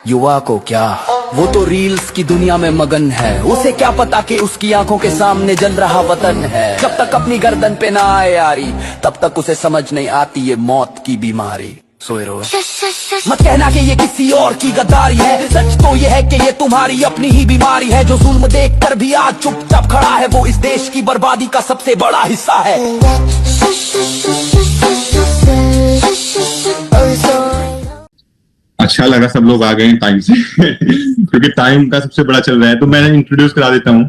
युवा को क्या, वो तो रील्स की दुनिया में मगन है। उसे क्या पता कि उसकी आंखों के सामने जल रहा वतन है। जब तक अपनी गर्दन पे ना आए यारी, तब तक उसे समझ नहीं आती ये मौत की बीमारी। सोए रहो, मत कहना कि ये किसी और की गद्दारी है। सच तो ये है कि ये तुम्हारी अपनी ही बीमारी है। जो जुल्म देख कर भी आज चुपचाप खड़ा है, वो इस देश की बर्बादी का सबसे बड़ा हिस्सा है। अच्छा लगा सब लोग आ गए टाइम से क्योंकि टाइम का सबसे बड़ा चल रहा है। तो मैं इंट्रोड्यूस करा देता हूँ।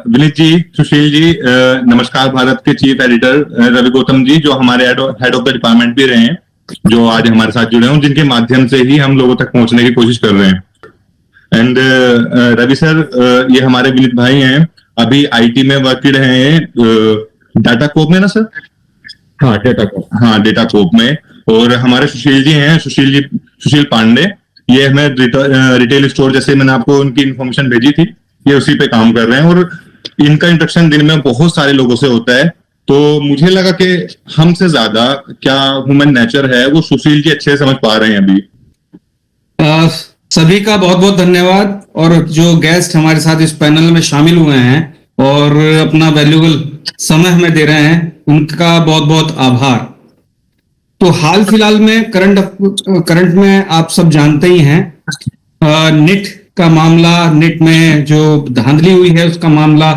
विनीत जी, सुशील जी, नमस्कार भारत के चीफ एडिटर रवि गौतम जी, जो हमारे हेड ऑफ द डिपार्टमेंट भी रहे हैं, जो आज हमारे साथ जुड़े हैं, जिनके माध्यम से ही हम लोगों तक पहुंचने की कोशिश कर रहे हैं। एंड रवि सर, ये हमारे विनीत भाई हैं, अभी आईटी में वर्क कर रहे हैं, डाटा कोप में ना सर? हाँ, डेटा कोप में। और हमारे सुशील जी हैं, सुशील पांडे, ये हमें रिटेल स्टोर, जैसे मैंने आपको उनकी इन्फॉर्मेशन भेजी थी, ये उसी पे काम कर रहे हैं। और इनका इंट्रोडक्शन दिन में बहुत सारे लोगों से होता है, तो मुझे लगा कि हमसे ज्यादा क्या ह्यूमन नेचर है वो सुशील जी अच्छे से समझ पा रहे हैं अभी। सभी का बहुत बहुत धन्यवाद, और जो गेस्ट हमारे साथ इस पैनल में शामिल हुए हैं और अपना वैल्यूएबल समय हमें दे रहे हैं, उनका बहुत बहुत आभार। तो हाल फिलहाल में करंट में आप सब जानते ही हैं, निट का मामला, निट में जो धांधली हुई है उसका मामला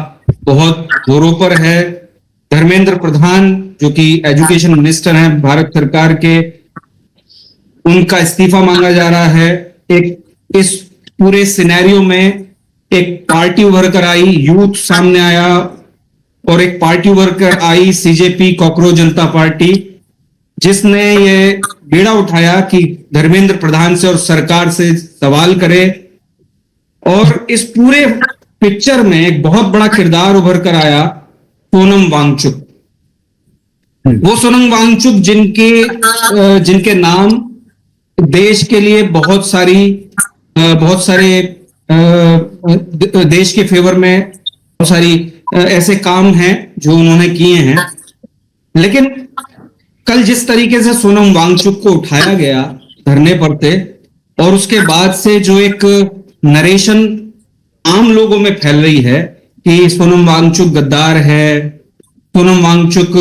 बहुत जोरों पर है। धर्मेंद्र प्रधान, जो कि एजुकेशन मिनिस्टर हैं भारत सरकार के, उनका इस्तीफा मांगा जा रहा है। इस पूरे सिनेरियो में एक पार्टी उभर कर आई, यूथ सामने आया, और एक पार्टी उभर कर आई सीजेपी, कॉकरोच जनता पार्टी, जिसने ये बीड़ा उठाया कि धर्मेंद्र प्रधान से और सरकार से सवाल करे। और इस पूरे पिक्चर में एक बहुत बड़ा किरदार उभर कर आया सोनम वांगचुक। वो सोनम वांगचुक जिनके नाम देश के लिए बहुत सारे देश के फेवर में बहुत सारी ऐसे काम हैं जो उन्होंने किए हैं। लेकिन कल जिस तरीके से सोनम वांगचुक को उठाया गया धरने पर थे, और उसके बाद से जो एक नरेशन आम लोगों में फैल रही है कि सोनम वांगचुक गद्दार है, सोनम वांगचुक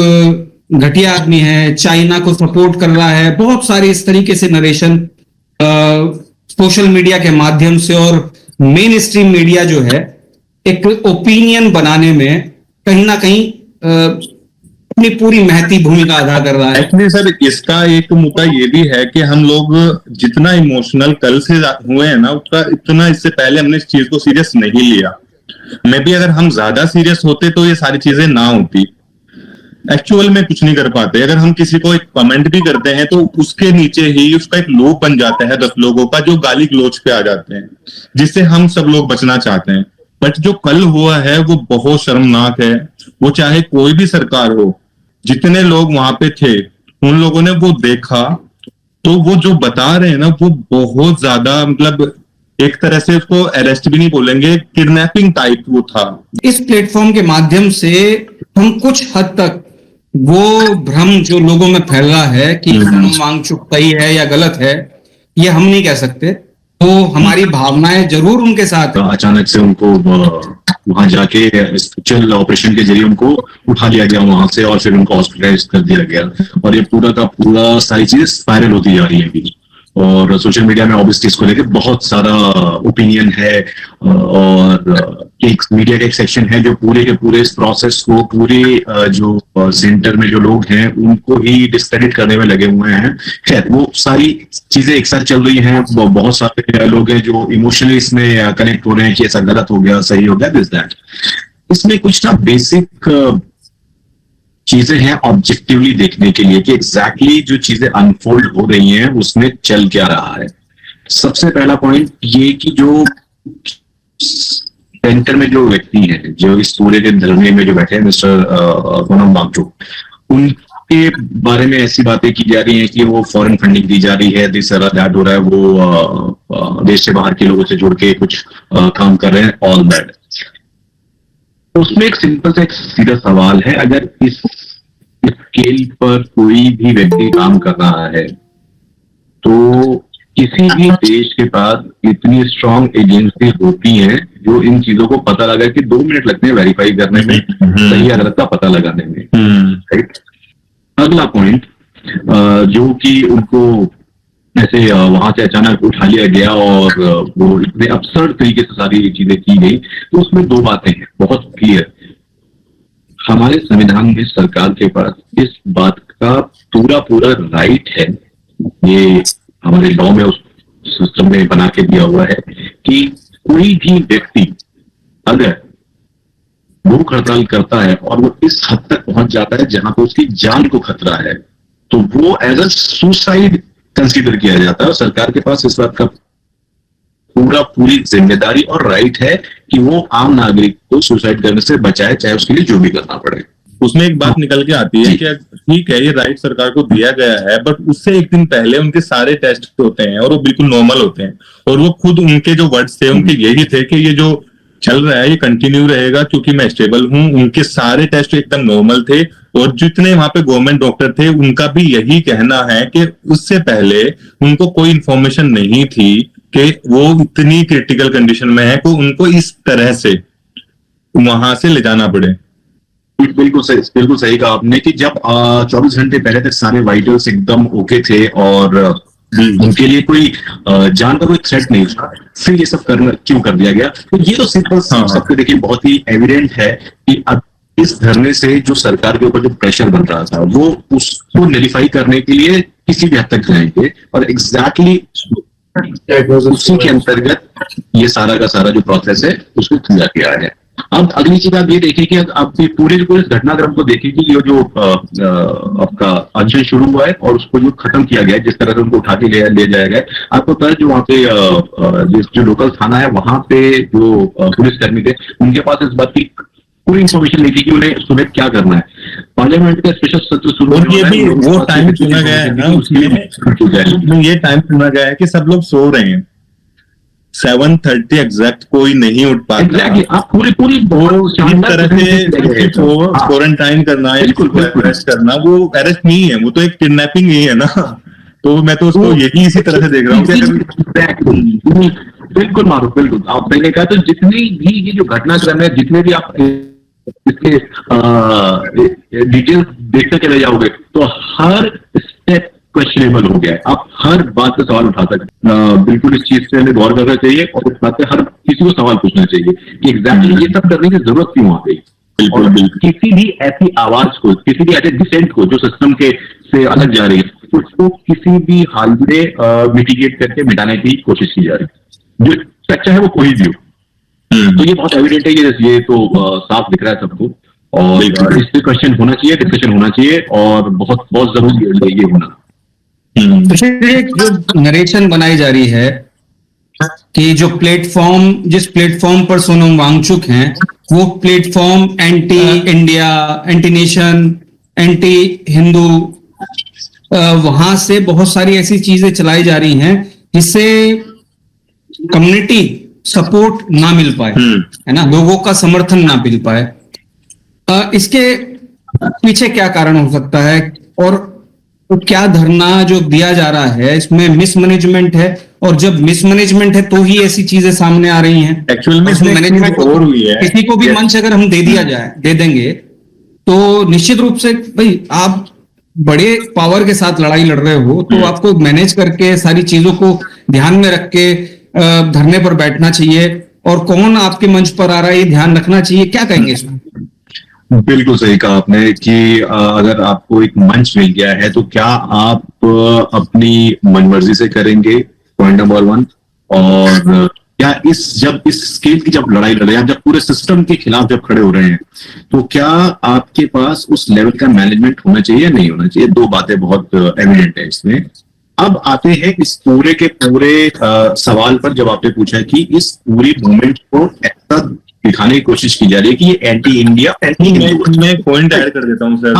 घटिया आदमी है, चाइना को सपोर्ट कर रहा है, बहुत सारे इस तरीके से नरेशन सोशल मीडिया के माध्यम से और मेन स्ट्रीम मीडिया जो है एक ओपिनियन बनाने में कहीं ना कहीं अपनी पूरी महती भूमिका अदा कर रहा है। एक्चुअली सर, इसका एक मुद्दा ये भी है कि हम लोग जितना इमोशनल कल से हुए हैं ना, उसका इतना इससे पहले हमने इस चीज को सीरियस नहीं लिया। मे भी अगर हम ज्यादा सीरियस होते तो ये सारी चीजें ना होती। एक्चुअल में कुछ नहीं कर पाते। अगर हम किसी को एक कमेंट भी करते हैं तो उसके नीचे ही उसका एक लोग बन जाता है 10 लोगों का, जो गाली गलौज पे आ जाते हैं, जिससे हम सब लोग बचना चाहते हैं। बट जो कल हुआ है वो बहुत शर्मनाक है। वो चाहे कोई भी सरकार हो, जितने लोग वहां पे थे उन लोगों ने वो देखा, तो वो जो बता रहे हैं ना, वो बहुत ज्यादा, मतलब एक तरह से उसको अरेस्ट भी नहीं बोलेंगे, किडनैपिंग टाइप वो था। इस प्लेटफॉर्म के माध्यम से हम कुछ हद तक वो भ्रम जो लोगों में फैल रहा है कि सोनम वांगचुक सही है या गलत है, ये हम नहीं कह सकते। तो हमारी भावनाएं जरूर उनके साथ। अचानक से उनको वहां जाके स्पेशल ऑपरेशन के जरिए उनको उठा लिया गया वहां से, और फिर उनको हॉस्पिटलाइज कर दिया गया, और ये पूरा का पूरा सारी चीजें स्पाइरल होती जा रही है अभी। और सोशल मीडिया में ऑब्वियसली इसको लेकर बहुत सारा ओपिनियन है, और एक मीडिया का एक सेक्शन है जो पूरे के पूरे इस प्रोसेस को, पूरे जो सेंटर में जो लोग हैं उनको ही डिस्क्रेडिट करने में लगे हुए हैं। खैर, वो सारी चीजें एक साथ चल रही हैं। बहुत सारे लोग हैं जो इमोशनली इसमें कनेक्ट हो रहे हैं कि ऐसा गलत हो गया, सही हो गया, दिस दैट। इसमें कुछ ना बेसिक चीजें हैं ऑब्जेक्टिवली देखने के लिए कि एग्जैक्टली जो चीजें अनफोल्ड हो रही हैं उसमें चल क्या रहा है। सबसे पहला पॉइंट ये कि जो सेंटर में जो व्यक्ति हैं, जो इस पूरे के धरने में जो बैठे हैं, मिस्टर सोनम वांगचुक, उनके बारे में ऐसी बातें की जा रही हैं कि वो फॉरेन फंडिंग दी जा रही है, दिस दैट हो रहा है, वो देश से बाहर के लोगों से जुड़ के कुछ काम कर रहे हैं, ऑल दैट। उसमें एक सिंपल सा एक सीधा सवाल है, अगर इस स्केल पर कोई भी व्यक्ति काम कर रहा है तो किसी भी देश के पास इतनी स्ट्रांग एजेंसी होती है जो इन चीजों को पता लगा कि 2 मिनट लगते हैं वेरीफाई करने में, सही या गलत का पता लगाने में, राइट। अगला पॉइंट जो कि उनको ऐसे वहां से अचानक उठा लिया गया और वो इतने अपसर्ड तरीके से सारी चीजें की गई, तो उसमें 2 बातें हैं बहुत क्लियर। हमारे संविधान में सरकार के पास इस बात का पूरा राइट है, ये हमारे लॉ में उस सिस्टम में बना के दिया हुआ है कि कोई भी व्यक्ति अगर भूख हड़ताल करता है और वो इस हद तक पहुंच जाता है जहां पर उसकी जान को खतरा है, तो वो एज अ सुसाइड कंसीडर किया जाता है। और सरकार के पास इस बात का पूरी जिम्मेदारी और राइट है कि वो आम नागरिक को सुसाइड करने से बचाए, चाहे उसके लिए जो भी करना पड़े। उसमें एक बात निकल के आती है कि ठीक है ये राइट सरकार को दिया गया है, बट उससे एक दिन पहले उनके सारे टेस्ट होते हैं और वो बिल्कुल नॉर्मल होते हैं, और वो खुद उनके जो वर्ड्स थे उनके यही थे कि ये जो चल रहा है ये कंटिन्यू रहेगा क्योंकि मैं स्टेबल हूं। उनके सारे टेस्ट एकदम नॉर्मल थे, और जितने वहां पे गवर्नमेंट डॉक्टर थे उनका भी यही कहना है कि उससे पहले उनको कोई इंफॉर्मेशन नहीं थी कि वो इतनी क्रिटिकल कंडीशन में है कि उनको इस तरह से वहां से ले जाना पड़े। बिल्कुल सही कहा आपने कि जब 24 घंटे पहले तक सारे वाइटल्स एकदम ओके थे और उनके लिए कोई जान का कोई थ्रेट नहीं था, फिर ये सब करना क्यों कर दिया गया? तो ये तो सिंपल सबको देखिए बहुत ही एविडेंट है कि अब इस धरने से जो सरकार के ऊपर जो प्रेशर बन रहा था वो उसको नलिफाई करने के लिए किसी भी हद तक जाएंगे, और एग्जैक्टली उसी के अंतर्गत ये सारा का सारा जो प्रोसेस है उसको किया गया है। अब अगली चीज आप ये देखिए कि आप पूरे घटनाक्रम को देखिए कि ये जो आपका अनशन शुरू हुआ है और उसको जो खत्म किया गया है, जिस तरह से उनको उठा के ले जाया गया है, आपको पता है जो वहाँ पे जो लोकल थाना है वहां पे जो पुलिसकर्मी थे उनके पास इस बात की कोई इन्फॉर्मेशन नहीं थी कि उन्हें सुबह क्या करना है। पार्लियामेंट का स्पेशल सत्र शुरू और ये भी वो टाइम चुना गया है ना, उसमें ये टाइम चुना गया है कि सब लोग सो रहे हैं, 7:30 एग्जैक्ट कोई नहीं उठ पाता। आप पूरी तरह से क्वारंटाइन करना है, अरेस्ट करना, वो अरेस्ट नहीं है, वो तो एक किडनैपिंग ही है ना। तो मैं तो उसको यही इसी तरह से देख रहा हूँ। बिल्कुल मारूफ, बिल्कुल आप मैंने कहा, तो जितनी भी ये जो घटनाक्रम है, जितने भी आप इसके डिटेल्स देखते चले जाओगे तो हर स्टेप क्वेश्चनेबल हो गया है। आप हर बात पे सवाल उठा सकते हैं। बिल्कुल इस चीज पे हमें गौर करना चाहिए और इस बात पे हर किसी को सवाल पूछना चाहिए कि एग्जैक्टली ये सब करने की जरूरत क्यों आ गई। और किसी भी ऐसी आवाज को, किसी भी ऐसे डिसेंट को जो सिस्टम के से अलग जा रही है, उसको किसी भी हाल में मिटिगेट करके मिटाने की कोशिश की जा रही है, जो सच्चा है वो कोई भी हो। तो ये बहुत एविडेंट है, ये तो साफ दिख रहा है सबको, और इस पे क्वेश्चन होना चाहिए, डिस्कशन होना चाहिए, और बहुत बहुत जरूरी है ये होना। तो एक जो नरेशन बनाई जा रही है कि जो प्लेटफॉर्म, जिस प्लेटफॉर्म पर सोनम वांगचुक हैं, वो platform anti India, anti nation, anti Hindu, वहां से बहुत सारी ऐसी चीजें चलाई जा रही हैं जिससे कम्युनिटी सपोर्ट ना मिल पाए, है ना, लोगों का समर्थन ना मिल पाए। इसके पीछे क्या कारण हो सकता है, और तो क्या धरना जो दिया जा रहा है इसमें मिसमैनेजमेंट है, और जब मिसमैनेजमेंट है तो ही ऐसी चीजें सामने आ रही हैं। एक्चुअल में मैनेजमेंट और हुई है, किसी को भी मंच अगर हम दे देंगे तो निश्चित रूप से भाई आप बड़े पावर के साथ लड़ाई लड़ रहे हो, तो आपको मैनेज करके सारी चीजों को ध्यान में रख के धरने पर बैठना चाहिए, और कौन आपके मंच पर आ रहा है ये ध्यान रखना चाहिए। क्या कहेंगे इसमें? बिल्कुल सही कहा आपने कि अगर आपको एक मंच मिल गया है तो क्या आप अपनी मनमर्जी से करेंगे, पॉइंट नंबर 1, और क्या जब इस स्केल की जब लड़ाई लड़ रहे हैं, जब पूरे सिस्टम के खिलाफ जब खड़े हो रहे हैं, तो क्या आपके पास उस लेवल का मैनेजमेंट होना चाहिए या नहीं होना चाहिए? 2 बातें बहुत एविडेंट है इसमें। अब आते हैं इस पूरे के पूरे सवाल पर, जब आपने पूछा कि इस पूरी मूवमेंट को ऐसा दिखाने की कोशिश की जा रही है कि ये एंटी इंडिया, मैं पॉइंट ऐड कर देता हूँ सर।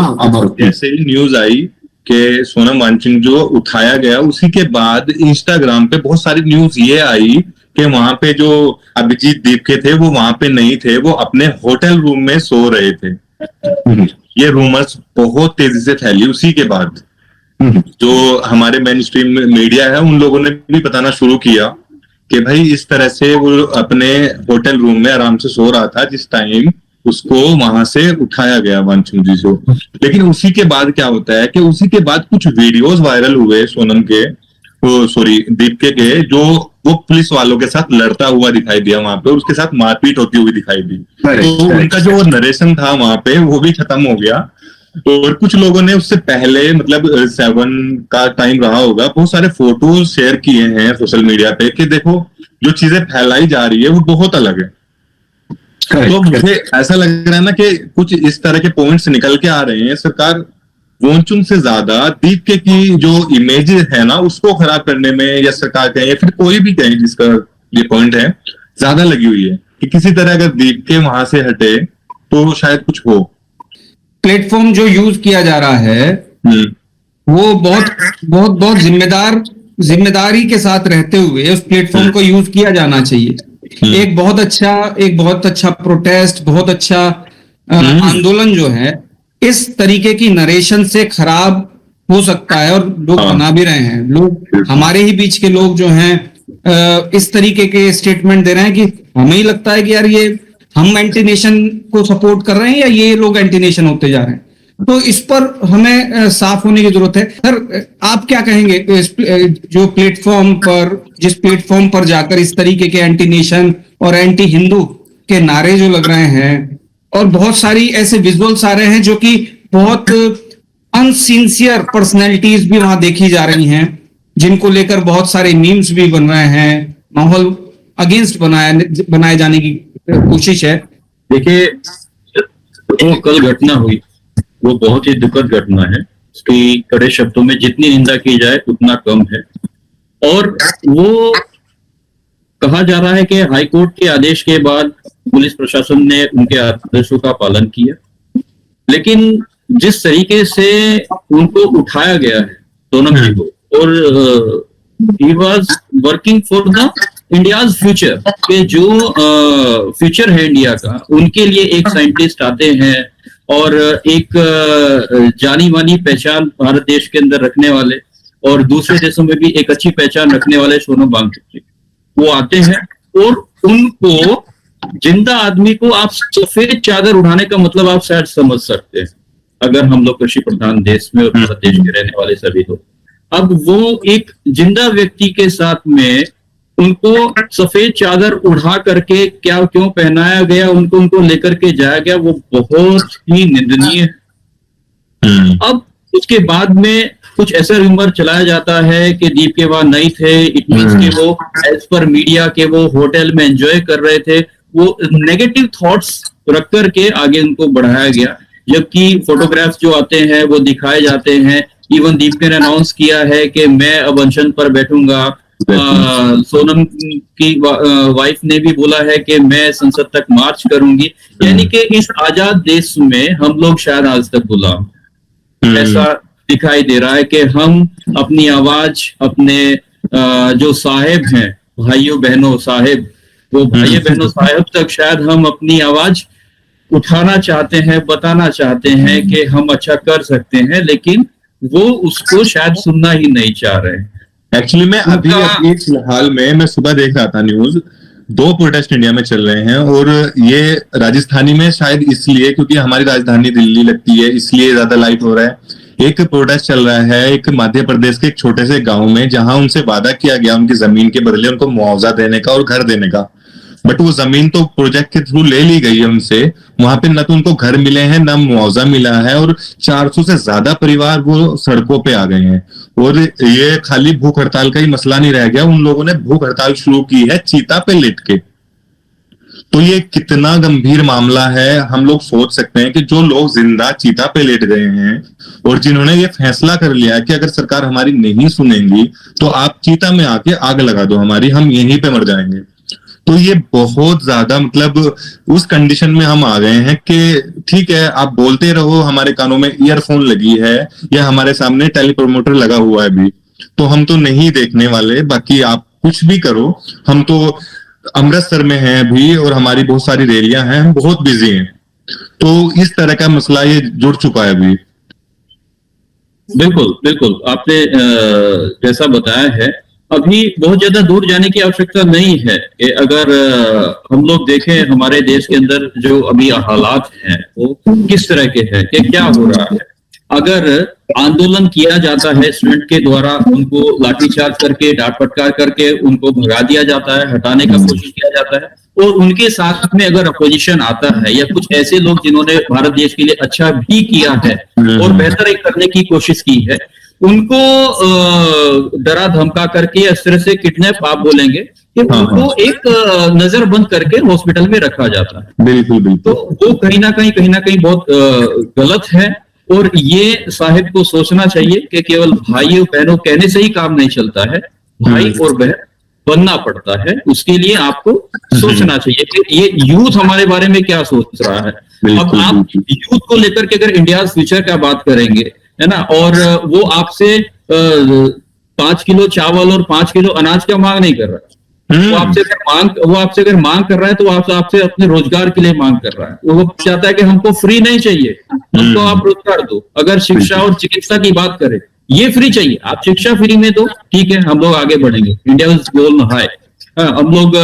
जैसे ही न्यूज आई कि सोनम वांगचुक जो उठाया गया, उसी के बाद इंस्टाग्राम पे बहुत सारी न्यूज ये आई कि वहां पे जो अभिजीत दीपके थे वो वहां पे नहीं थे, वो अपने होटल रूम में सो रहे थे। ये रूमर्स बहुत तेजी से फैली उसी के बाद। जो हमारे मेन स्ट्रीम मीडिया है उन लोगों ने भी बताना शुरू किया कि भाई इस तरह से वो अपने होटल रूम में आराम से सो रहा था जिस टाइम उसको वहां से उठाया गया वांछुक जी को। लेकिन उसी के बाद क्या होता है कि उसी के बाद कुछ वीडियोस वायरल हुए सोनम के, सॉरी दीपिका के, जो वो पुलिस वालों के साथ लड़ता हुआ दिखाई दिया वहां पे, उसके साथ मारपीट होती हुई दिखाई दी। तो उनका जो नरेशन था वहां पे वो भी खत्म हो गया। और कुछ लोगों ने उससे पहले मतलब 7 का टाइम रहा होगा, बहुत सारे फोटोज शेयर किए हैं सोशल मीडिया पे कि देखो जो चीजें फैलाई जा रही है वो बहुत अलग है। तो मुझे ऐसा लग रहा है ना कि कुछ इस तरह के पॉइंट्स निकल के आ रहे हैं। सरकार वॉन्चुन से ज्यादा दीपिका की जो इमेज है ना उसको खराब करने में, या सरकार कहे या फिर कोई भी कहे जिसका ये पॉइंट है, ज्यादा लगी हुई है कि किसी तरह अगर दीपिका वहां से हटे तो शायद कुछ हो। प्लेटफॉर्म जो यूज किया जा रहा है वो बहुत बहुत बहुत जिम्मेदारी के साथ रहते हुए उस प्लेटफॉर्म को यूज किया जाना चाहिए। एक बहुत अच्छा प्रोटेस्ट, बहुत अच्छा आंदोलन जो है इस तरीके की नरेशन से खराब हो सकता है, और लोग बना भी रहे हैं। लोग हमारे ही बीच के लोग जो हैं इस तरीके के स्टेटमेंट दे रहे हैं कि हमें ही लगता है कि यार ये हम एंटी नेशन को सपोर्ट कर रहे हैं या ये लोग एंटी नेशन होते जा रहे हैं। तो इस पर हमें साफ होने की जरूरत है। सर आप क्या कहेंगे जो जिस प्लेटफॉर्म पर जाकर इस तरीके के एंटी नेशन और एंटी हिंदू के नारे जो लग रहे हैं, और बहुत सारी ऐसे विजुअल्स आ रहे हैं जो कि बहुत अनसिंसियर पर्सनैलिटीज भी वहां देखी जा रही हैं, जिनको लेकर बहुत सारे मीम्स भी बन रहे हैं, माहौल अगेंस्ट बनाए जाने की कोशिश है। देखिए, जो कल घटना हुई वो बहुत ही दुखद घटना है। उसकी कड़े शब्दों में जितनी निंदा की जाए उतना कम है। और वो कहा जा रहा है कि हाई कोर्ट के आदेश के बाद पुलिस प्रशासन ने उनके आदेशों का पालन किया, लेकिन जिस तरीके से उनको उठाया गया है सोनम जी को, और he was working for the India's future, के जो फ्यूचर है इंडिया का, उनके लिए एक साइंटिस्ट आते हैं और एक जानी मानी पहचान भारत देश के अंदर रखने वाले और दूसरे देशों में भी एक अच्छी पहचान रखने वाले सोनम वांगचुक जी, वो आते हैं और उनको, जिंदा आदमी को आप सफेद चादर उड़ाने का मतलब आप शायद समझ सकते हैं, अगर हम लोग कृषि प्रधान देश में और भारत देश के रहने वाले सभी लोग। अब वो एक जिंदा व्यक्ति के साथ में उनको सफेद चादर उड़ा करके क्यों पहनाया गया, उनको लेकर के जाया गया, वो बहुत ही निंदनीय है। अब उसके बाद में कुछ ऐसा रूमर चलाया जाता है कि दीप के वहां नहीं थे, इट मींस के वो एज पर मीडिया के वो होटल में एंजॉय कर रहे थे। वो नेगेटिव थॉट्स रख करके आगे उनको बढ़ाया गया, जबकि फोटोग्राफ्स जो आते हैं वो दिखाए जाते हैं। इवन दीपिका ने अनाउंस किया है कि मैं अब अनशन पर बैठूंगा। सोनम की वाइफ ने भी बोला है कि मैं संसद तक मार्च करूंगी। यानी कि इस आजाद देश में हम लोग शायद आज तक गुलाम, ऐसा दिखाई दे रहा है कि हम अपनी आवाज अपने जो साहेब हैं, भाइयों बहनों साहेब, वो भाइयों बहनों साहेब तक शायद हम अपनी आवाज उठाना चाहते हैं, बताना चाहते हैं कि हम अच्छा कर सकते हैं, लेकिन वो उसको शायद सुनना ही नहीं चाह रहे हैं। एक्चुअली में अभी फिलहाल में मैं सुबह देख रहा था न्यूज, 2 प्रोटेस्ट इंडिया में चल रहे हैं, और ये राजस्थानी में शायद इसलिए क्योंकि हमारी राजधानी दिल्ली लगती है, इसलिए ज्यादा लाइट हो रहा है। एक प्रोटेस्ट चल रहा है एक मध्य प्रदेश के एक छोटे से गांव में, जहां उनसे वादा किया गया उनकी जमीन के बदले उनको मुआवजा देने का और घर देने का, बट वो जमीन तो प्रोजेक्ट के थ्रू ले ली गई है उनसे। वहां पे न तो उनको घर मिले हैं न मुआवजा मिला है, और 400 से ज्यादा परिवार वो सड़कों पे आ गए हैं। और ये खाली भूख हड़ताल का ही मसला नहीं रह गया, उन लोगों ने भूख हड़ताल शुरू की है चीता पे लेट के। तो ये कितना गंभीर मामला है, हम लोग सोच सकते हैं कि जो लोग जिंदा चीता पे लेट गए हैं और जिन्होंने ये फैसला कर लिया कि अगर सरकार हमारी नहीं सुनेगी तो आप चीता में आके आग लगा दो हमारी, हम यहीं पे मर जाएंगे। तो ये बहुत ज्यादा मतलब उस कंडीशन में हम आ गए हैं कि ठीक है आप बोलते रहो, हमारे कानों में ईयरफोन लगी है या हमारे सामने टेलीप्रोमोटर लगा हुआ है भी, तो हम तो नहीं देखने वाले, बाकी आप कुछ भी करो। हम तो अमृतसर में हैं अभी और हमारी बहुत सारी रैलियां हैं, हम बहुत बिजी हैं। तो इस तरह का मसला ये जुड़ चुका है अभी। बिल्कुल बिल्कुल, आपने जैसा बताया है, अभी बहुत ज्यादा दूर जाने की आवश्यकता नहीं है कि अगर हम लोग देखें हमारे देश के अंदर जो अभी हालात हैं वो किस तरह के हैं, कि क्या हो रहा है। अगर आंदोलन किया जाता है स्टूडेंट के द्वारा, उनको लाठीचार्ज करके, डांट फटकार करके उनको भगा दिया जाता है, हटाने का कोशिश किया जाता है, और उनके साथ में अगर अपोजिशन आता है या कुछ ऐसे लोग जिन्होंने भारत देश के लिए अच्छा भी किया है और बेहतर करने की कोशिश की है, उनको डरा धमका करके इस तरह से किडनैप आप बोलेंगे कि उनको एक नजर बंद करके हॉस्पिटल में रखा जाता है। बिल्कुल बिल्कुल। तो वो कहीं ना कहीं बहुत गलत है। और ये साहिब को सोचना चाहिए कि केवल भाइयों बहनों कहने से ही काम नहीं चलता है, भाई और बहन बनना पड़ता है। उसके लिए आपको सोचना चाहिए कि ये यूथ हमारे बारे में क्या सोच रहा है। अब आप यूथ को लेकर के अगर इंडिया फ्यूचर का बात करेंगे, है ना, और वो आपसे 5 किलो चावल और 5 किलो अनाज का मांग नहीं कर रहा, वो आपसे अगर मांग कर रहा है तो आपसे अपने रोजगार के लिए मांग कर रहा है। वो चाहता है कि हमको फ्री नहीं चाहिए, हमको आप रोजगार दो। अगर शिक्षा और चिकित्सा की बात करें, ये फ्री चाहिए, आप शिक्षा फ्री में दो, ठीक है, हम लोग आगे बढ़ेंगे। इंडिया इज गोल हाई, हम लोग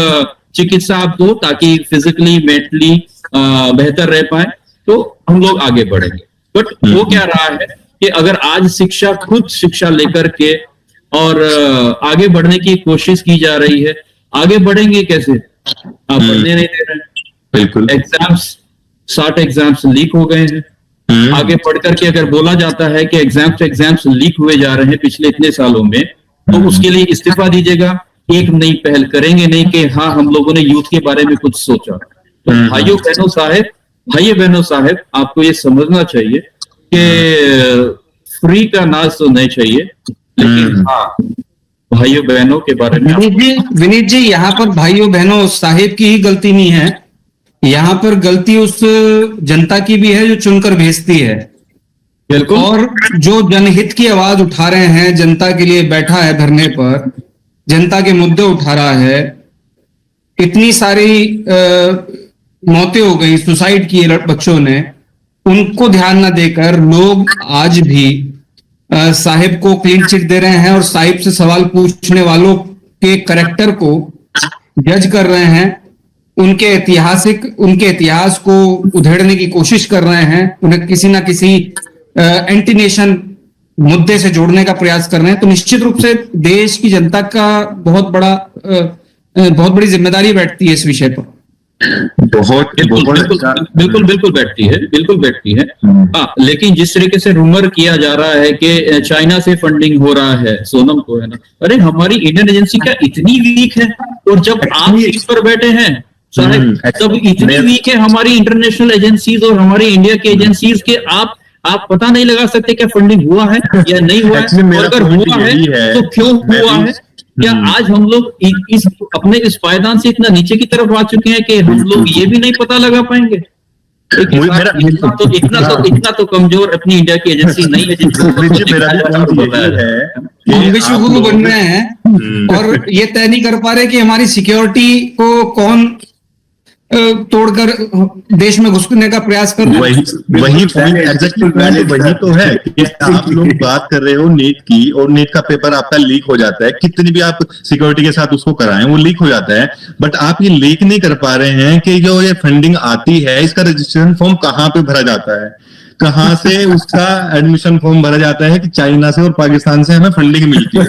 चिकित्सा आप दो ताकि फिजिकली मेंटली बेहतर रह पाए, तो हम लोग आगे बढ़ेंगे। बट वो क्या रहा है कि अगर आज खुद शिक्षा लेकर के और आगे बढ़ने की कोशिश की जा रही है, आगे बढ़ेंगे कैसे? आप बढ़ने नहीं दे रहे हैं। बिल्कुल। 60 एग्जाम्स लीक हो गए हैं। आगे बढ़ करके अगर बोला जाता है कि एग्जाम्स लीक हुए जा रहे हैं पिछले इतने सालों में, तो उसके लिए इस्तीफा दीजिएगा, एक नई पहल करेंगे नहीं कि हाँ हम लोगों ने यूथ के बारे में कुछ सोचा। तो भाइयों बहनों साहब, आपको ये समझना चाहिए कि फ्री का नाज तो नहीं चाहिए, लेकिन हाँ भाइयों बहनों के बारे में। विनीत जी, यहाँ पर भाइयों बहनों साहिब की ही गलती नहीं है, यहाँ पर गलती उस जनता की भी है जो चुनकर भेजती है। बिल्कुल। और जो जनहित की आवाज उठा रहे हैं, जनता के लिए बैठा है धरने पर, जनता के मुद्दे उठा रहा है। इतनी सारी मौतें हो गई, सुसाइड किए बच्चों ने, उनको ध्यान न देकर लोग आज भी साहिब को क्लीन चिट दे रहे हैं और साहिब से सवाल पूछने वालों के करैक्टर को जज कर रहे हैं, उनके इतिहास को उधेड़ने की कोशिश कर रहे हैं, उन्हें किसी ना किसी एंटी नेशन मुद्दे से जोड़ने का प्रयास कर रहे हैं। तो निश्चित रूप से देश की जनता का बहुत बड़ी जिम्मेदारी बैठती है इस विषय पर। बिल्कुल बैठती है। हाँ, लेकिन जिस तरीके से रूमर किया जा रहा है कि चाइना से फंडिंग हो रहा है सोनम को, है ना, अरे हमारी इंडियन एजेंसी क्या इतनी वीक है? और जब आप सीट पर बैठे हैं साहब, तब इतनी वीक है हमारी इंटरनेशनल एजेंसीज और हमारी इंडिया की एजेंसीज के आप पता नहीं लगा सकते क्या फंडिंग हुआ है या नहीं हुआ है, और अगर हुआ है तो क्यों हुआ है। क्या आज हम लोग अपने इस पायदान से इतना नीचे की तरफ आ चुके हैं कि हम लोग ये भी नहीं पता लगा पाएंगे? इतना तो कमजोर अपनी इंडिया की एजेंसी नहीं है हम विश्व गुरु बन रहे हैं और ये तय नहीं कर पा रहे कि हमारी सिक्योरिटी को कौन तोड़कर देश में घुसने का प्रयास कर रहे हैं। वही तो है कि आप लोग बात कर रहे हो नीट की, और नीट का पेपर आपका लीक हो जाता है, कितनी भी आप सिक्योरिटी के साथ उसको कराएं वो लीक हो जाता है। बट आप ये लीक नहीं कर पा रहे हैं कि जो ये फंडिंग आती है, इसका रजिस्ट्रेशन फॉर्म कहाँ पे भरा जाता है, कहाँ से उसका एडमिशन फॉर्म भरा जाता है कि चाइना से और पाकिस्तान से हमें फंडिंग मिलती है।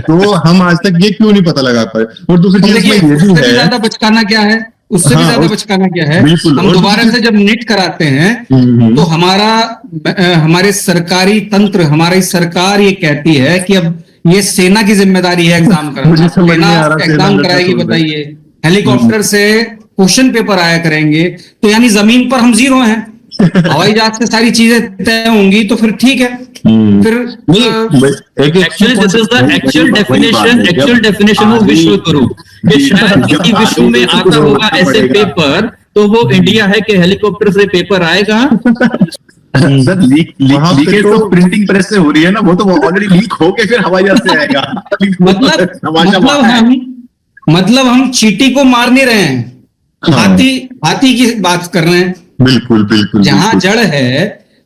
तो हम आज तक ये क्यों नहीं पता लगा पाए। और दूसरी चीज ये भी है, ज्यादा बचकाना क्या है, उससे भी ज्यादा बचकाना क्या है, हम दोबारा से जब नीट कराते हैं तो हमारे सरकारी तंत्र, हमारी सरकार ये कहती है कि अब ये सेना की जिम्मेदारी है एग्जाम कराना। सेना एग्जाम कराएगी, बताइए, हेलीकॉप्टर से क्वेश्चन पेपर आया करेंगे, तो यानी जमीन पर हम जीरो हैं। हवाई जहाज से सारी चीजें तय होंगी तो फिर ठीक है। फिर actually this is the actual definition of विश्व गुरु। शायद किसी विश्व में आता होगा ऐसे पेपर, तो वो इंडिया है कि हेलीकॉप्टर से पेपर आएगा। सर लीकेज तो प्रिंटिंग प्रेस से हो रही है ना, वो तो ऑलरेडी लीक होके फिर हवाई जहाज से आएगा। मतलब हम चींटी को मार नहीं रहे हैं, हाथी की बात कर रहे हैं। बिल्कुल। जहां जड़ है,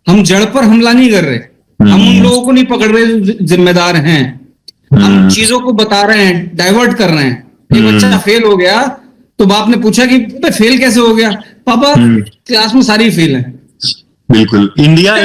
हम जड़ पर हमला नहीं कर रहे। हम उन लोगों को नहीं पकड़ रहे जो जिम्मेदार हैं, हम चीजों को बता रहे हैं, डाइवर्ट कर रहे हैं। एक बच्चा फेल हो गया तो बाप ने पूछा कि फेल कैसे हो गया? पापा क्लास में सारी फेल है। बिल्कुल। इंडिया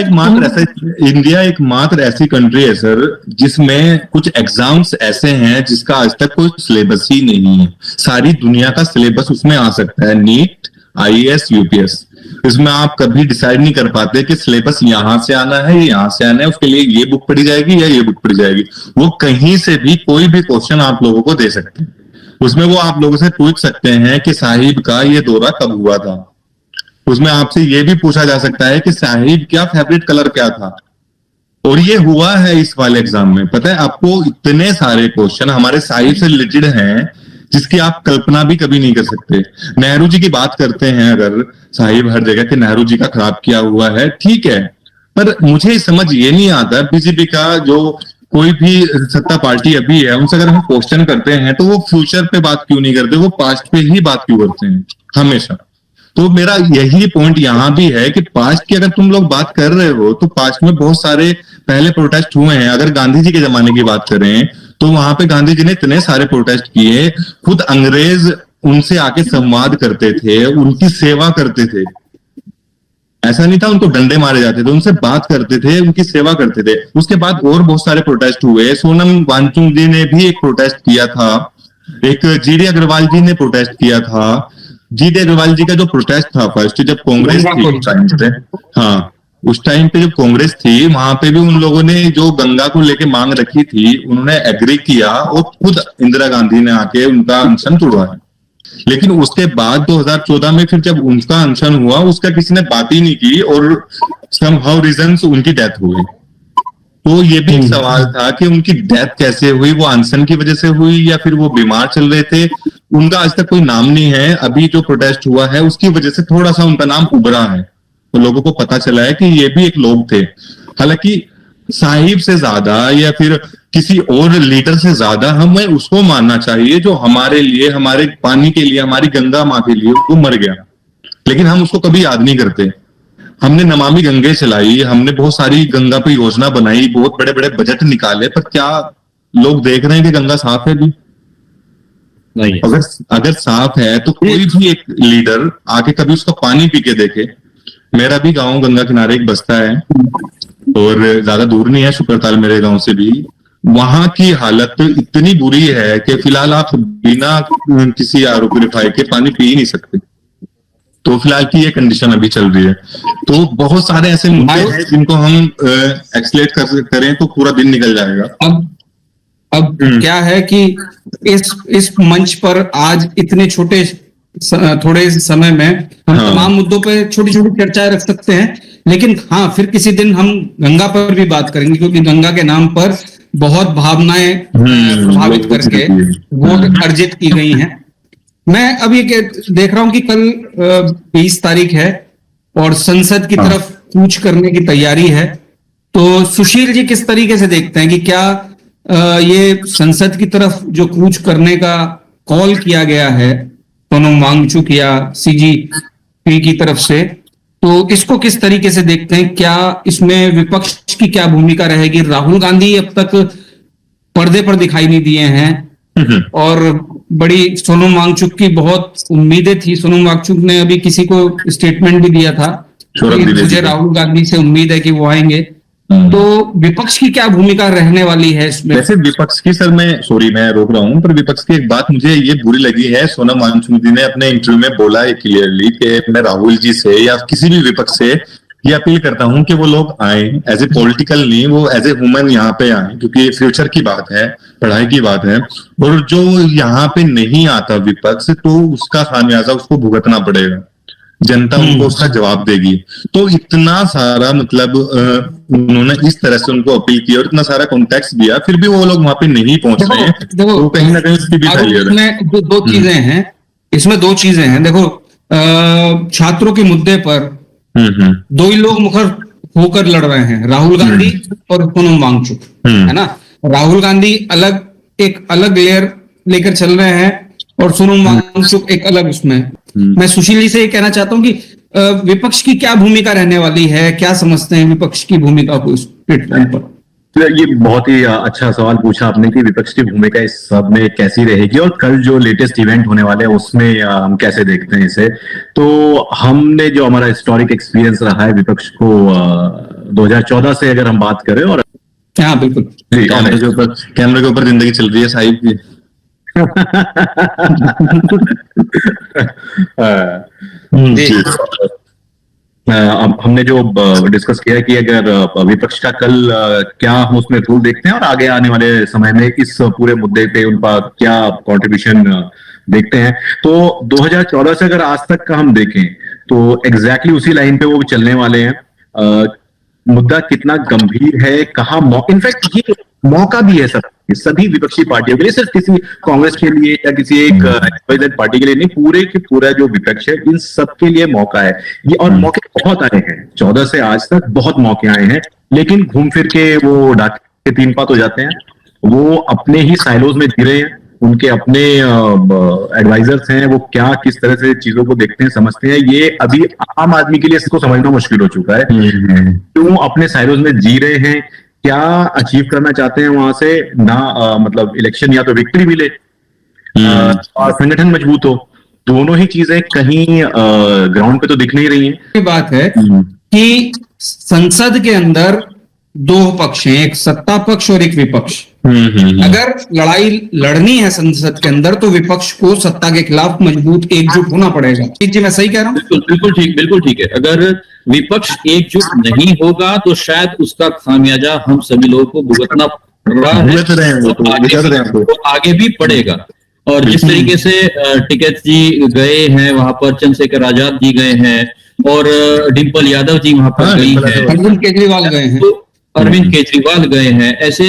एकमात्र ऐसी कंट्री है सर जिसमें कुछ एग्जाम्स ऐसे हैं जिसका आज तक कोई सिलेबस ही नहीं है। सारी दुनिया का सिलेबस उसमें आ सकता है, नीट, आईएएस, यूपीएस। इसमें आप कभी डिसाइड नहीं कर पाते कि सिलेबस यहां से आना है, यहां से आना है, उसके लिए ये बुक पढ़ी जाएगी या ये बुक पढ़ी जाएगी। वो कहीं से भी कोई भी क्वेश्चन आप लोगों को दे सकते हैं। उसमें वो आप लोगों से पूछ सकते हैं कि साहिब का ये दौरा कब हुआ था। उसमें आपसे ये भी पूछा जा सकता है कि साहिब क्या फेवरेट कलर क्या था। और ये हुआ है इस वाले एग्जाम में। पता है आपको, इतने सारे क्वेश्चन हमारे साहिब से रिलेटेड हैं जिसकी आप कल्पना भी कभी नहीं कर सकते। नेहरू जी की बात करते हैं अगर साहिब हर जगह कि नेहरू जी का खराब किया हुआ है, ठीक है, पर मुझे समझ ये नहीं आता बीजेपी का जो कोई भी सत्ता पार्टी अभी है उनसे अगर हम क्वेश्चन करते हैं तो वो फ्यूचर पे बात क्यों नहीं करते, वो पास्ट पे ही बात क्यों करते हैं हमेशा। तो मेरा यही पॉइंट यहां भी है कि पास्ट की अगर तुम लोग बात कर रहे हो तो पास्ट में बहुत सारे पहले प्रोटेस्ट हुए हैं। अगर गांधी जी के जमाने की बात करें तो वहां पे गांधी जी ने इतने सारे प्रोटेस्ट किए, खुद अंग्रेज उनसे आके संवाद करते थे, उनकी सेवा करते थे। ऐसा नहीं था उनको डंडे मारे जाते थे, उनसे बात करते थे, उनकी सेवा करते थे। उसके बाद और बहुत सारे प्रोटेस्ट हुए। सोनम वांगचुक जी ने भी एक प्रोटेस्ट किया था, एक जीडी अग्रवाल जी ने प्रोटेस्ट किया था। जीडी अग्रवाल जी का जो प्रोटेस्ट था फर्स्ट, जब कांग्रेस थी उस टाइम पे, हाँ उस टाइम पे जब कांग्रेस थी वहां पे भी उन लोगों ने जो गंगा को लेके मांग रखी थी उन्होंने एग्री किया और खुद इंदिरा गांधी ने आके उनका अनशन तोड़वाया। लेकिन उसके बाद 2014 में फिर जब उनका अनशन हुआ उसका किसी ने बात ही नहीं की और समहाउ रीजंस उनकी डेथ हो गई। तो ये भी एक सवाल था कि उनकी डेथ कैसे हुई, वो अनशन की वजह से हुई या फिर वो बीमार चल रहे थे। उनका आज तक कोई नाम नहीं है। अभी जो प्रोटेस्ट हुआ है उसकी वजह से थोड़ा सा उनका नाम उभरा है, तो लोगों को पता चला है कि ये भी एक लोग थे। हालांकि साहिब से ज्यादा या फिर किसी और लीडर से ज्यादा हमें उसको मानना चाहिए जो हमारे लिए, हमारे पानी के लिए, हमारी गंगा माँ के लिए वो मर गया। लेकिन हम उसको कभी याद नहीं करते। हमने नमामि गंगे चलाई, हमने बहुत सारी गंगा पे योजना बनाई, बहुत बड़े बड़े बजट निकाले, पर क्या लोग देख रहे हैं कि गंगा साफ है भी? नहीं है। अगर साफ है तो कोई भी एक लीडर आके कभी उसका पानी पी के देखे। मेरा भी गांव गंगा किनारे एक बस्ता है और ज्यादा दूर नहीं है शुक्रताल मेरे गांव से भी। वहां की हालत इतनी बुरी है कि फिलहाल आप बिना किसी आर ओ प्यूरिफायर के पानी पी ही नहीं सकते। तो फिलहाल की ये कंडीशन अभी चल रही है। तो बहुत सारे ऐसे मुद्दे हैं जिनको हम एक्सलेट करें तो पूरा दिन निकल जाएगा। अब क्या है कि इस मंच पर आज इतने थोड़े समय में हम तमाम मुद्दों पे छोटी छोटी चर्चाएं रख सकते हैं, लेकिन हाँ फिर किसी दिन हम गंगा पर भी बात करेंगे क्योंकि गंगा के नाम पर बहुत भावनाएं प्रभावित करके वोट अर्जित की गई हैं। मैं अब ये देख रहा हूं कि कल 20 तारीख है और संसद की तरफ कूच करने की तैयारी है। तो सुशील जी किस तरीके से देखते हैं कि क्या ये संसद की तरफ जो कूच करने का कॉल किया गया है सोनम वांगचुक या सीजीपी की तरफ से, तो इसको किस तरीके से देखते हैं? क्या इसमें विपक्ष की क्या भूमिका रहेगी? राहुल गांधी अब तक पर्दे पर दिखाई नहीं दिए हैं और बड़ी सोनम वांगचुक की बहुत उम्मीदें थी। सोनम वांगचुक ने अभी किसी को स्टेटमेंट भी दिया था कि मुझे राहुल गांधी से उम्मीद है कि वो आएंगे। तो विपक्ष की क्या भूमिका रहने वाली है इसमें? वैसे विपक्ष की सर मैं रोक रहा हूं, पर विपक्ष की एक बात मुझे ये बुरी लगी है। सोनम वांगचुक जी ने अपने इंटरव्यू में बोला है क्लियरली कि मैं राहुल जी से या किसी भी विपक्ष से ये अपील करता हूं कि वो लोग आए एज ए पॉलिटिकल नहीं, वो एज ए ह्यूमन यहाँ पे आए, क्योंकि फ्यूचर की बात है, पढ़ाई की बात है। और जो यहाँ पे नहीं आता विपक्ष तो उसका खामियाजा उसको भुगतना पड़ेगा, जनता उनको उसका जवाब देगी। तो इतना सारा मतलब उन्होंने इस तरह से उनको अपील की और इतना सारा कॉन्टेक्स्ट दिया, फिर भी वो लोग वहां पे नहीं पहुंच रहे हैं। तो कहीं ना कहीं उसकी भी फेलियर है। दो चीजें हैं इसमें, दो चीजें हैं। देखो छात्रों के मुद्दे पर दो ही लोग मुखर होकर लड़ रहे हैं, राहुल गांधी और सोनम वांगचुक, है ना। राहुल गांधी एक अलग लेयर लेकर चल रहे हैं और सोनम वांगचुक एक अलग उसमें। मैं सुशील जी से ये कहना चाहता हूं कि विपक्ष की क्या भूमिका रहने वाली है, क्या समझते हैं विपक्ष की भूमिका को तो ये बहुत ही अच्छा सवाल पूछा आपने कि विपक्ष की भूमिका इस सब में कैसी रहेगी और कल जो लेटेस्ट इवेंट होने वाले हैं उसमें हम कैसे देखते हैं इसे। तो हमने जो हमारा हिस्टोरिक एक्सपीरियंस रहा है विपक्ष को 2014 से अगर हम बात करें, और हाँ बिल्कुल, कैमरे के ऊपर जिंदगी चल रही है साहिब की। जी, अब हमने जो डिस्कस किया कि अगर विपक्ष का कल क्या हम उसमें रूल देखते हैं और आगे आने वाले समय में इस पूरे मुद्दे पे उनका क्या कंट्रीब्यूशन देखते हैं, तो 2014 से अगर आज तक का हम देखें तो एग्जैक्टली उसी लाइन पे वो चलने वाले हैं। मुद्दा कितना गंभीर है, कहाँ इनफैक्ट ये मौका भी है सभी विपक्षी पार्टियों के लिए, सिर्फ किसी कांग्रेस के लिए या किसी एक पार्टी के लिए नहीं, पूरे के पूरा जो विपक्ष है इन सब के लिए मौका है ये। और मौके बहुत आए हैं, 14 से आज तक बहुत मौके आए हैं, लेकिन घूम फिर के वो डाके के 3 पात हो जाते हैं। वो अपने ही साइलोज में जी रहे हैं, उनके अपने एडवाइजर्स हैं, वो क्या किस तरह से चीजों को देखते हैं समझते हैं, ये अभी आम आदमी के लिए इसको समझना मुश्किल हो चुका है। क्यों अपने साइलोज में जी रहे हैं, क्या अचीव करना चाहते हैं वहां से, ना मतलब इलेक्शन या तो विक्ट्री मिले और संगठन मजबूत हो, दोनों ही चीजें कहीं ग्राउंड पे तो दिख नहीं रही हैं। ये बात है कि संसद के अंदर 2 पक्ष हैं, एक सत्ता पक्ष और एक विपक्ष। अगर लड़ाई लड़नी है संसद के अंदर तो विपक्ष को सत्ता के खिलाफ मजबूत एकजुट होना पड़ेगा। जी मैं सही कह रहा हूँ? बिल्कुल ठीक है। अगर विपक्ष एकजुट नहीं होगा तो शायद उसका खामियाजा हम सभी लोगों को भुगतना पड़ रहा है, तो आगे भी पड़ेगा। और जिस तरीके से टिकैत जी गए हैं वहां पर, चंद्रशेखर आजाद जी गए हैं और डिम्पल यादव जी वहां पर गई है, अरविंद केजरीवाल गए हैं, तो अरविंद केजरीवाल गए हैं, ऐसे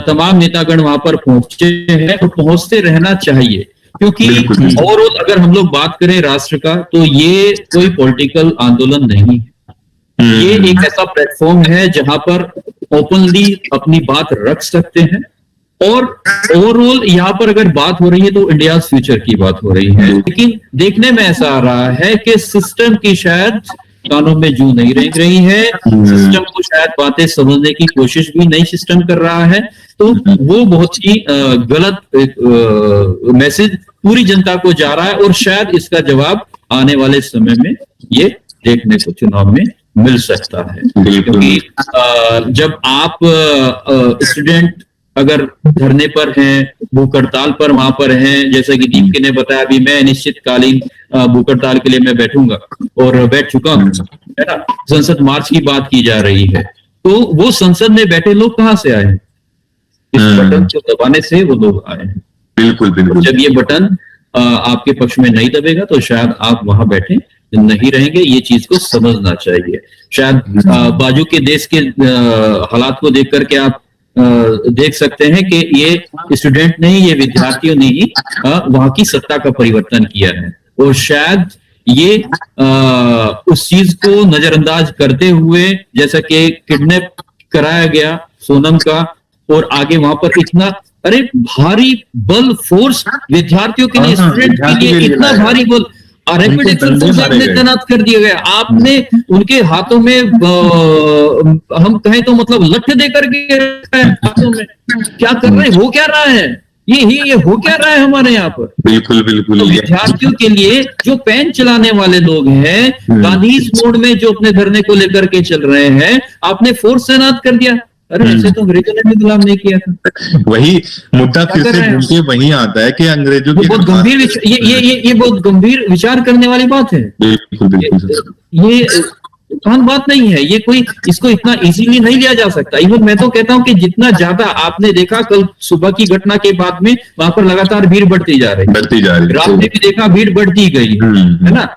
तमाम नेतागण वहां पर पहुंचे हैं और पहुंचते रहना चाहिए। क्योंकि ओवरऑल अगर हम लोग बात करें राष्ट्र का, तो ये कोई पॉलिटिकल आंदोलन नहीं है, ये एक ऐसा प्लेटफॉर्म है जहां पर ओपनली अपनी बात रख सकते हैं। और ओवरऑल यहाँ पर अगर बात हो रही है तो इंडिया फ्यूचर की बात हो रही है, लेकिन देखने में ऐसा आ रहा है कि सिस्टम की शायद कानों में जू नहीं रह रही है, सिस्टम को शायद बातें समझने की कोशिश भी नई सिस्टम कर रहा है, तो वो बहुत ही गलत मैसेज पूरी जनता को जा रहा है। और शायद इसका जवाब आने वाले समय में ये देखने को चुनाव में मिल सकता है। क्योंकि जब आप स्टूडेंट अगर धरने पर हैं, भूख हड़ताल पर वहां पर हैं, जैसा कि दीपक ने बताया, अभी मैं अनिश्चितकालीन भूख हड़ताल के लिए मैं बैठूंगा और बैठ चुका हूं, है ना। संसद मार्च की बात की जा रही है, तो वो संसद में बैठे लोग कहां से आए हैं? इस बटन को दबाने से वो लोग आए हैं। बिल्कुल। जब ये बटन आपके पक्ष में नहीं दबेगा तो शायद आप वहां बैठे नहीं रहेंगे। ये चीज को समझना चाहिए। शायद बाजू के देश के हालात को देख करके आप देख सकते हैं कि ये स्टूडेंट नहीं, ये विद्यार्थियों ने ही वहां की सत्ता का परिवर्तन किया है। और शायद ये उस चीज को नजरअंदाज करते हुए, जैसा कि किडनैप कराया गया सोनम का, और आगे वहां पर इतना भारी बल फोर्स विद्यार्थियों के लिए, स्टूडेंट के लिए इतना भारी बल, रैपिड एक्शन फोर्स आपने तैनात कर दिया गया। आपने उनके हाथों में हम कहें तो मतलब लठ दे करके हाथों में क्या कर रहे हैं, हो क्या रहा है, ये हो क्या रहा है हमारे यहाँ पर। बिल्कुल तो विद्यार्थियों के लिए जो पेन चलाने वाले लोग हैं, गांधीज मोड में जो अपने धरने को लेकर के चल रहे हैं, आपने फोर्स तैनात कर दिया। अरे ऐसे तो अंग्रेजों ने भी गुलाम नहीं किया था। वही मुद्दा फिर से घूम के वहीं आता है कि अंग्रेजों की बहुत गंभीर ये बहुत गंभीर विचार करने वाली बात है। बिल्कुल ये आसान बात नहीं है, ये कोई इसको इतना इजीली नहीं लिया जा सकता। इवन मैं तो कहता हूं कि जितना ज्यादा आपने देखा कल सुबह की घटना के बाद में वहां पर लगातार भीड़ बढ़ती जा रही, रात में भी देखा भीड़ बढ़ती गई है ना।